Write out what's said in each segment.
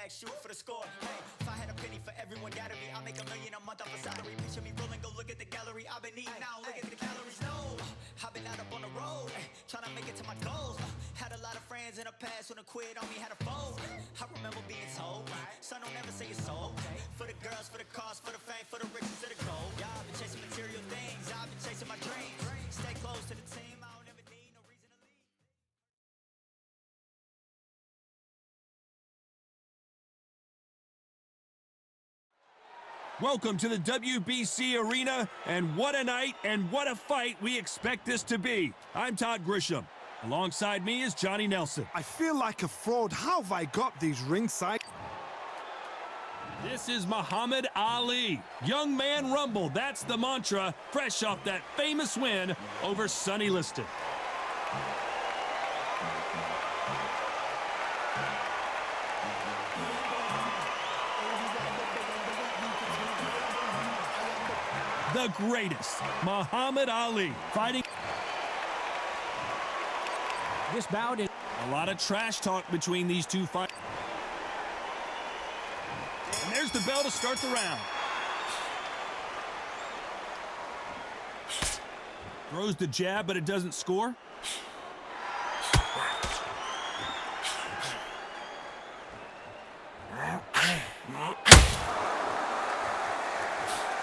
bag, shoot for the score. Hey, if I had a penny for everyone doubted me, I'll make $1 million a month off a salary. Picture me rolling, go look at the gallery. I've been eating now, look at the calories. No, I've been out up on the road, trying to make it to my goals. Had a lot of friends in the past when I quit on me, had a fold. I remember being told, son, don't ever say it's sold. For the girls, for the cars, for the fame, for the riches, for the gold. Yeah, I've been chasing material things, I've been chasing my dreams. Stay close to the team, I don't ever need no reason to leave. Welcome to the WBC Arena, and what a night and what a fight we expect this to be. I'm Todd Grisham. Alongside me is Johnny Nelson. I feel like a fraud. How have I got these ringside? This is Muhammad Ali. Young man rumble, that's the mantra, fresh off that famous win over Sonny Liston. The greatest, Muhammad Ali, fighting. This bout is a lot of trash talk between these two fighters. And there's the bell to start the round. Throws the jab, but it doesn't score.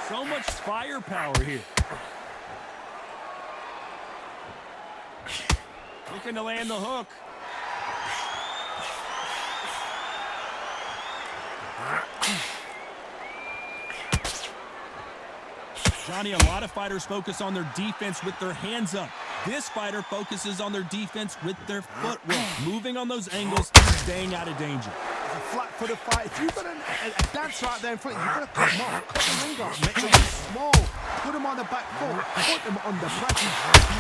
So much firepower here. Looking to land the hook. Johnny, a lot of fighters focus on their defense with their hands up. This fighter focuses on their defense with their footwork, moving on those angles, staying out of danger. A flat-footed fight. If you've got a dancer out there in front, you've got to cut him off. Cut the ring off. Make him small. Put him on the back foot. Put him under pressure.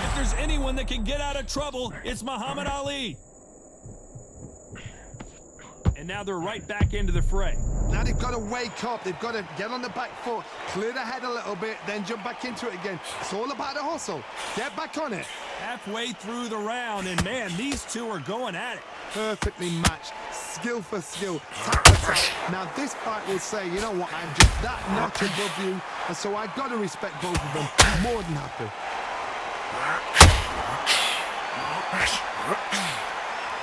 If there's anyone that can get out of trouble, it's Muhammad Ali. And now they're right back into the fray. Now they've got to wake up. They've got to get on the back foot, clear the head a little bit, then jump back into it again. It's all about the hustle. Get back on it. Halfway through the round, and man, these two are going at it. Perfectly matched. Skill for skill. Tap for tap. Now this fight will say, you know what, I'm just that notch above you, and so I've got to respect both of them. More than happy.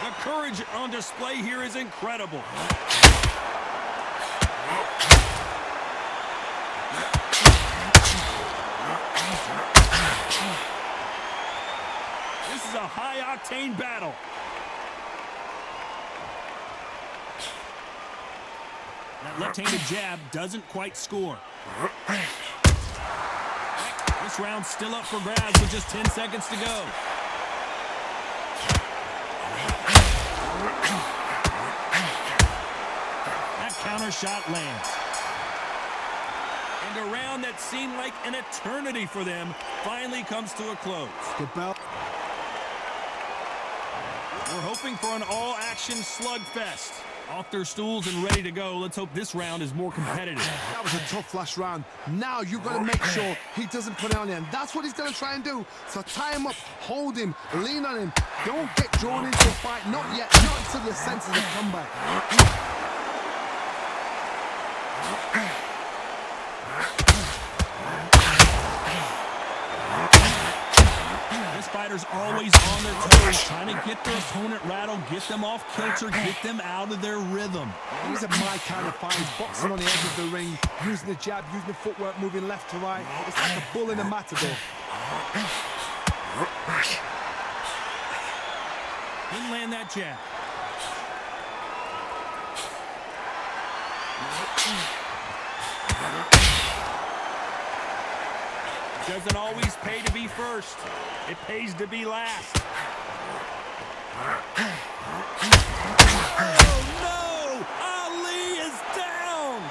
The courage on display here is incredible. This is a high-octane battle. That left-handed jab doesn't quite score. This round's still up for grabs with just 10 seconds to go. That counter shot lands. And a round that seemed like an eternity for them finally comes to a close. The bell. We're hoping for an all-action slugfest. Off their stools and ready to go. Let's hope this round is more competitive. That was a tough last round. Now you've got to make sure he doesn't put it on him. That's what he's going to try and do. So tie him up, hold him, lean on him. Don't get drawn into the fight. Not yet. Not until your senses have come back. Fighters always on their toes, trying to get their opponent rattled, get them off kilter, get them out of their rhythm. These are my kind of fights, boxing on the edge of the ring, using the jab, using the footwork, moving left to right. It's like a bull in a matador. Didn't land that jab. Doesn't always pay to be first. It pays to be last. Oh, no! Ali is down!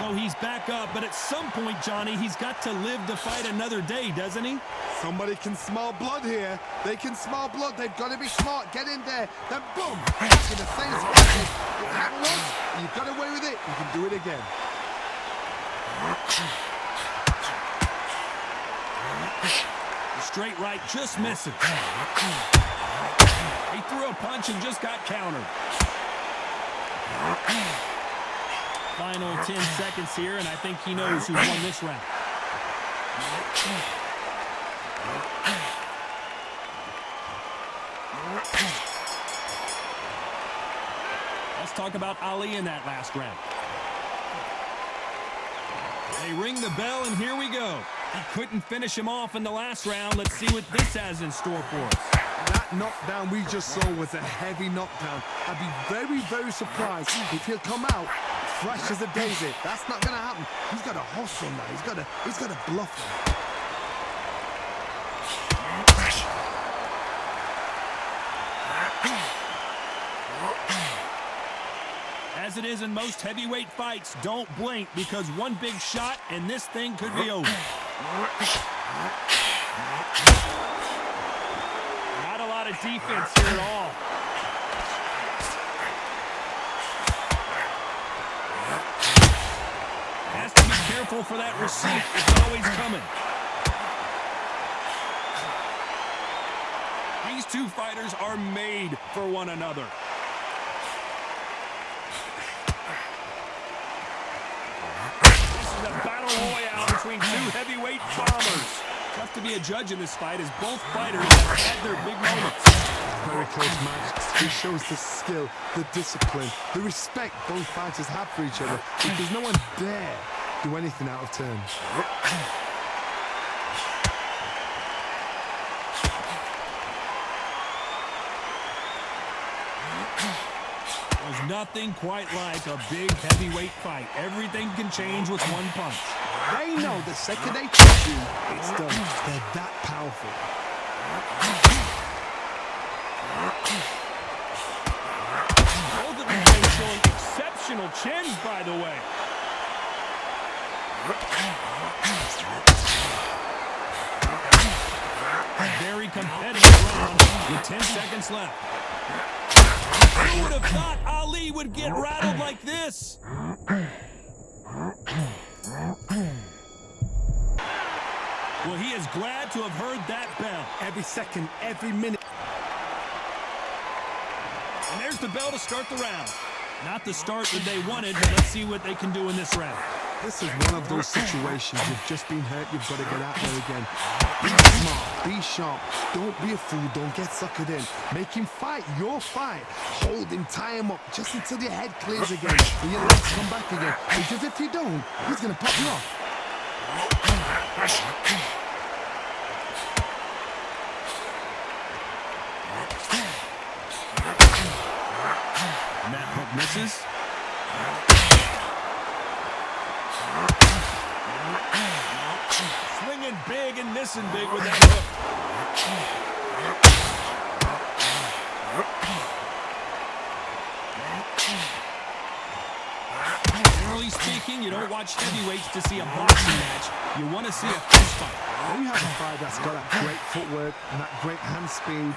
So he's back up, but at some point, Johnny, he's got to live to fight another day, doesn't he? Somebody can smell blood here. They can smell blood. They've got to be smart. Get in there. Then boom. Back in the same spot. That once, you got away with it. You can do it again. The straight right just misses. He threw a punch and just got countered. Final 10 seconds here, and I think he knows who won this round. Let's talk about Ali in that last round. They ring the bell, and here we go. He couldn't finish him off in the last round. Let's see what this has in store for us. That knockdown we just saw was a heavy knockdown. I'd be very, very surprised if he'll come out fresh as a daisy. That's not going to happen. He's got to hustle now. He's got to bluff him. As it is in most heavyweight fights, don't blink because one big shot and this thing could be over. Not a lot of defense here at all. Has to be careful for that receipt. It's always coming. These two fighters are made for one another. Battle royale between two heavyweight bombers. Tough to be a judge in this fight as both fighters have had their big moments. Very close match. It shows the skill, the discipline, the respect both fighters have for each other because no one dare do anything out of turn. There's nothing quite like a big heavyweight fight. Everything can change with one punch. They know the second they touch you, it's done. They're that powerful. Both of them are showing exceptional chins, by the way. A very competitive round with 10 seconds left. Who would have thought Ali would get rattled like this? Well, he is glad to have heard that bell. Every second, every minute. And there's the bell to start the round. Not the start that they wanted, but let's see what they can do in this round. This is one of those situations. You've just been hurt. You've got to get out there again. Be smart. Be sharp. Don't be a fool. Don't get suckered in. Make him fight your fight. Hold him. Tie him up just until your head clears again and your legs come back again. Because if you don't, he's going to pop you off. And that hook misses. Swinging big and missing big with that hook. Generally speaking, you don't watch heavyweights to see a boxing match. You want to see a fist fight. When you have a fight that's got that great footwork and that great hand speed,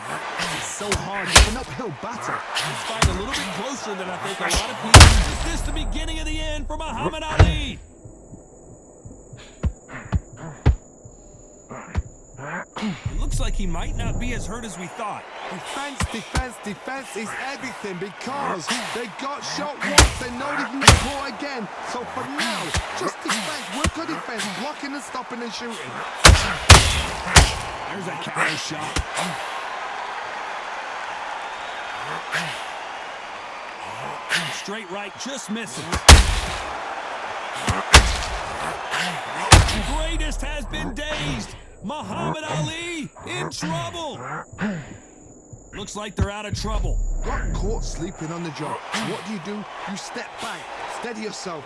it's so hard. It's an uphill battle. This fight a little bit closer than I think a lot of people. Is this the beginning of the end for Muhammad Ali? It looks like he might not be as hurt as we thought. Defense, defense, defense is everything because they got shot once. They know they can get caught again. So for now, just defense. Work on defense. Blocking and stopping and shooting. There's a counter shot. Straight right, just missing. The greatest has been dazed. Muhammad Ali in trouble. Looks like they're out of trouble. Got caught sleeping on the job. What do? You step back, steady yourself.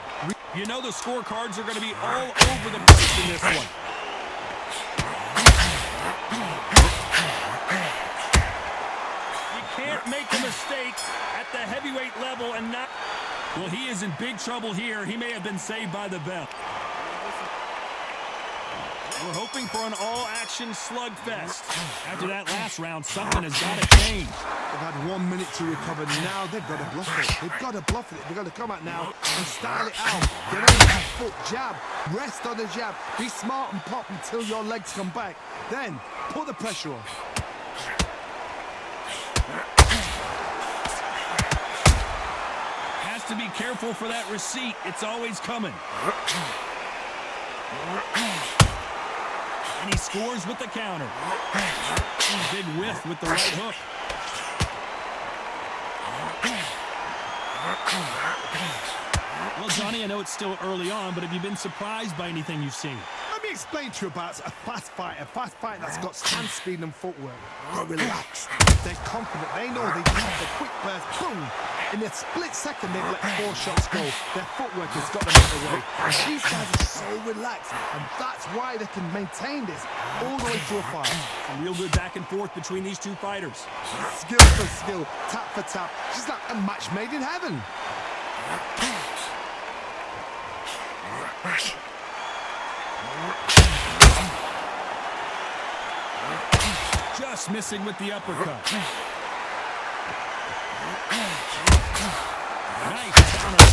You know the scorecards are going to be all over the place in this one. You can't make a mistake at the heavyweight level and not... Well, he is in big trouble here. He may have been saved by the bell. We're hoping for an all-action slugfest. After that last round, something has got to change. They've had 1 minute to recover. Now they've got to bluff it. They've got to bluff it. They've got to come out now and style it out. Get on that foot, jab. Rest on the jab. Be smart and pop until your legs come back. Then, put the pressure on. Has to be careful for that receipt. It's always coming. And he scores with the counter. Big whiff with the right hook. Well, Johnny, I know it's still early on, but have you been surprised by anything you've seen? Let me explain to you about a fast fight that's got stand speed and footwork. They're relaxed. They're confident. They know they have the quick burst. Boom! In a split second, they've let 4 shots go. Their footwork has got them out of the way. These guys are so relaxed, and that's why they can maintain this all the way to a fight. A real good back and forth between these two fighters. Skill for skill, tap for tap. Just like a match made in heaven. Just missing with the uppercut. Nice counter.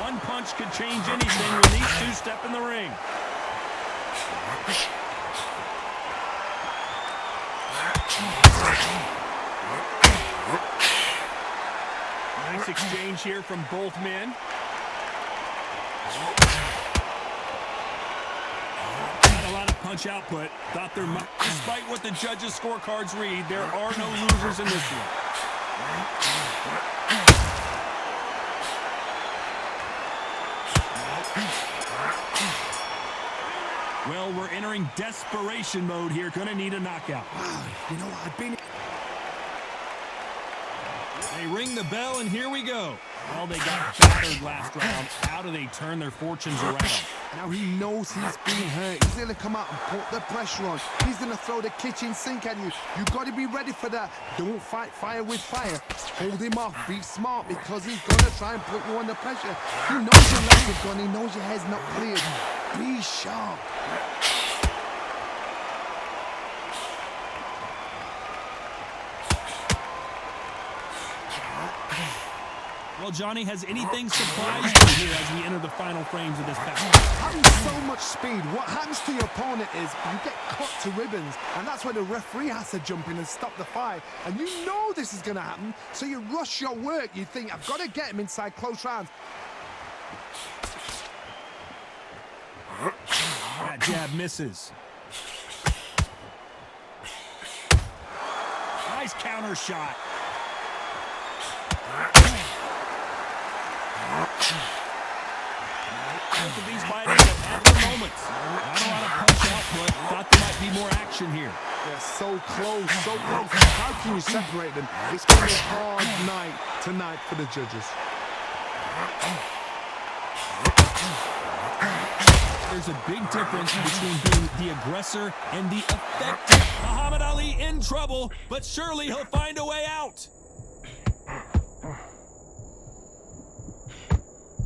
One punch could change anything when these two step in the ring. Nice exchange here from both men. Not a lot of punch output. Thought there might, despite what the judges' scorecards read, there are no losers in this one. Well, we're entering desperation mode here. Gonna need a knockout. You know what? I've been... They ring the bell, and here we go. Well, they got battered last round. How do they turn their fortunes around? Now he knows he's being hurt. He's going to come out and put the pressure on. He's going to throw the kitchen sink at you. You've got to be ready for that. Don't fight fire with fire. Hold him off. Be smart, because he's going to try and put you under pressure. He knows your legs are gone. He knows your head's not cleared. Be sharp. Well, Johnny, has anything surprised you here as we enter the final frames of this battle? Having so much speed, what happens to your opponent is you get cut to ribbons, and that's where the referee has to jump in and stop the fight. And you know this is going to happen, so you rush your work. You think, I've got to get him inside close rounds. That jab misses. Nice counter shot. Both of these fighters have had their moments. Not a lot of punch output. Thought there might be more action here. They're so close, so close. How can you separate them? It's going to be a hard night tonight for the judges. There's a big difference between being the aggressor and the effective. Muhammad Ali in trouble, but surely he'll find a way out.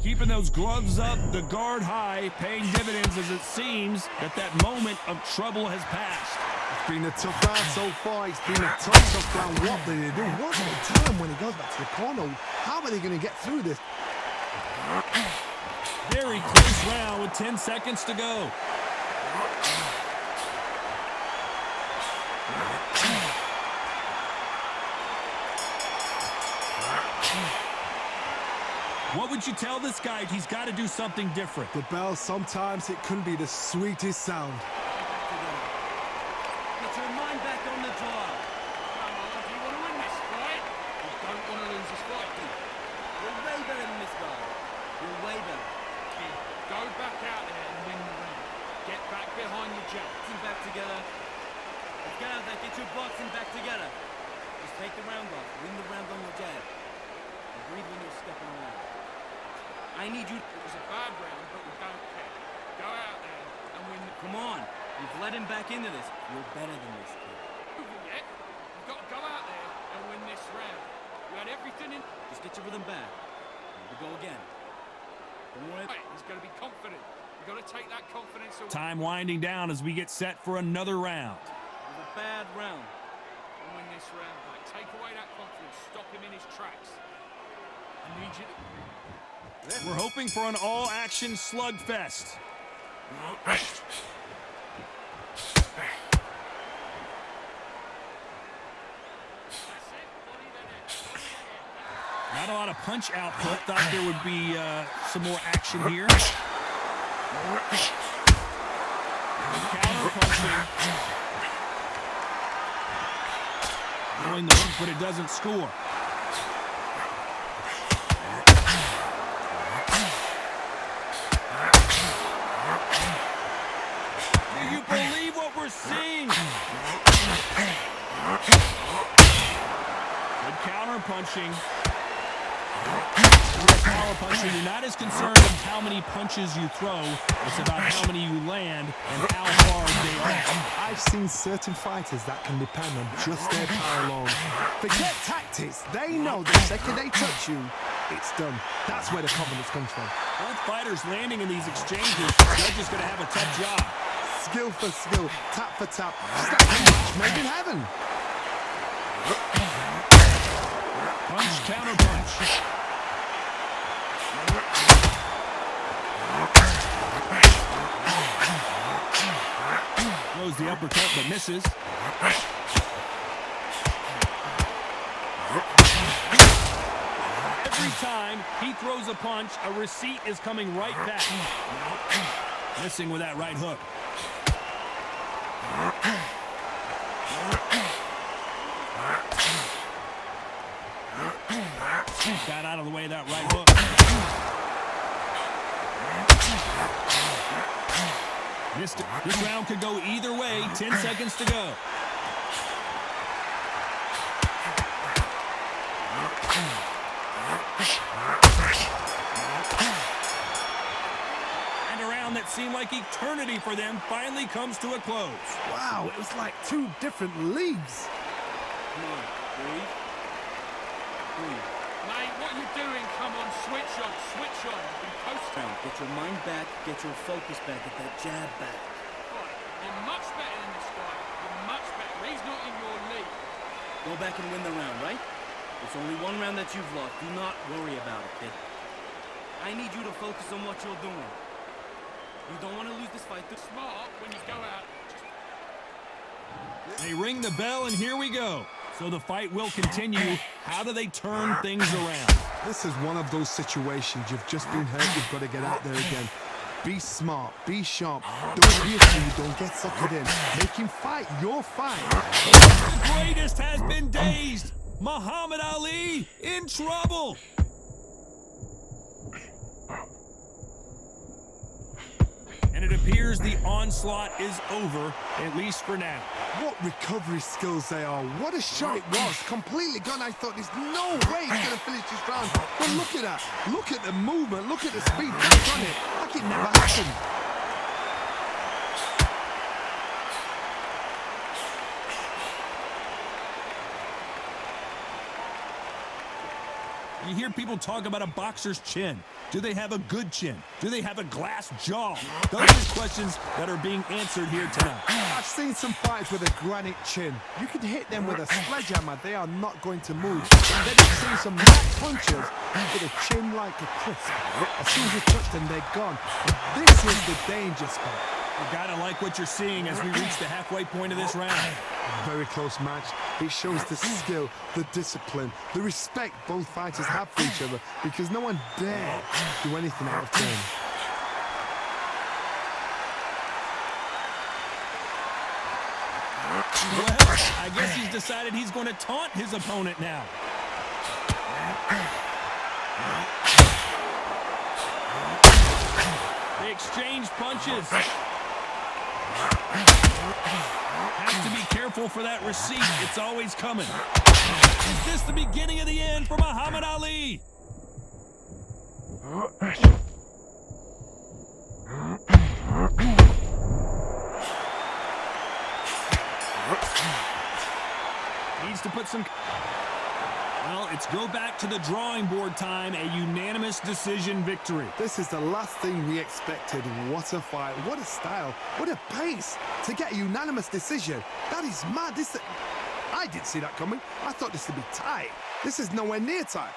Keeping those gloves up, the guard high, paying dividends as it seems that moment of trouble has passed. It's been a tough round so far. It's been a tough round. What do they do? What's going to tell him when he goes back to the corner? How are they going to get through this? Very close round with 10 seconds to go. What would you tell this guy? He's got to do something different. The bell, sometimes it can be the sweetest sound. Get your mind back on the job. Do you want to win this fight? You don't want to lose this fight, do you? You're way better than this guy. You're way better. Kid, go back out there and win the round. Get back behind your jab. Boxing back together. Let's get out there, get your boxing back together. Just take the round off. Win the round on your jab. And breathe when you're stepping around. I need you. It was a bad round, but we don't care. Go out there and win the... Come on. You've let him back into this. You're better than this kid. Move everything in. Just get your rhythm back. Here we go again. Don't worry. Right, he's got to be confident. You've got to take that confidence away. Time winding down as we get set for another round. It was a bad round. And win this round back. Take away that confidence. Stop him in his tracks. I need you to... We're hoping for an all-action slugfest. Not a lot of punch output. Thought there would be some more action here. Counter punching. Throwing the hook, but it doesn't score. Do you believe what we're seeing? Good counter punching. Power puncher, you're not as concerned with how many punches you throw. It's about how many you land and how hard they are. I've seen certain fighters that can depend on just their power alone. Forget tactics. They know the second they touch you, it's done. That's where the confidence comes from. Both fighters landing in these exchanges, they're just going to have a tough job. Skill for skill, tap for tap. Step match made in heaven. Punch, counter punch. Throws the uppercut but misses. Every time he throws a punch, a receipt is coming right back. Missing with that right hook. Got out of the way of that right hook. This round could go either way. 10 seconds to go. And a round that seemed like eternity for them finally comes to a close. Wow, it was like two different leagues. Come on, breathe. Breathe. Mate, what are you doing? Come on, switch on, switch on. You've been posting. Get your mind back, get your focus back, get that jab back. Right, you're much better than this guy. You're much better. He's not in your league. Go back and win the round, right? It's only one round that you've lost. Do not worry about it, kid. I need you to focus on what you're doing. You don't want to lose this fight. Smart when you go out. They ring the bell, and here we go. So the fight will continue. How do they turn things around? This is one of those situations. You've just been hurt. You've got to get out there again. Be smart. Be sharp. Don't be a fool. Don't get suckered in. Make him fight your fight. The greatest has been dazed. Muhammad Ali in trouble. And it appears the onslaught is over, at least for now. What recovery skills they are. What a shot it was. Completely gone. I thought there's no way he's going to finish this round. But look at that. Look at the movement. Look at the speed. Back on it. Like it never happened. You hear people talk about a boxer's chin. Do they have a good chin? Do they have a glass jaw? Those are questions that are being answered here tonight. I've seen some fights with a granite chin. You can hit them with a sledgehammer. They are not going to move. And then you've seen some punchers with a chin like a crisp. As soon as you touch them, they're gone. And this is the danger spot. You gotta like what you're seeing as we reach the halfway point of this round. Very close match. It shows the skill, the discipline, the respect both fighters have for each other because no one dare do anything out of turn. Well, I guess he's decided he's going to taunt his opponent now. They exchange punches. Have to be careful for that receipt. It's always coming. Is this the beginning of the end for Muhammad Ali? Needs to put some... Well, it's go back to the drawing board time, a unanimous decision victory. This is the last thing we expected. What a fight, what a style, what a pace to get a unanimous decision. That is mad. I didn't see that coming. I thought this would be tight. This is nowhere near tight.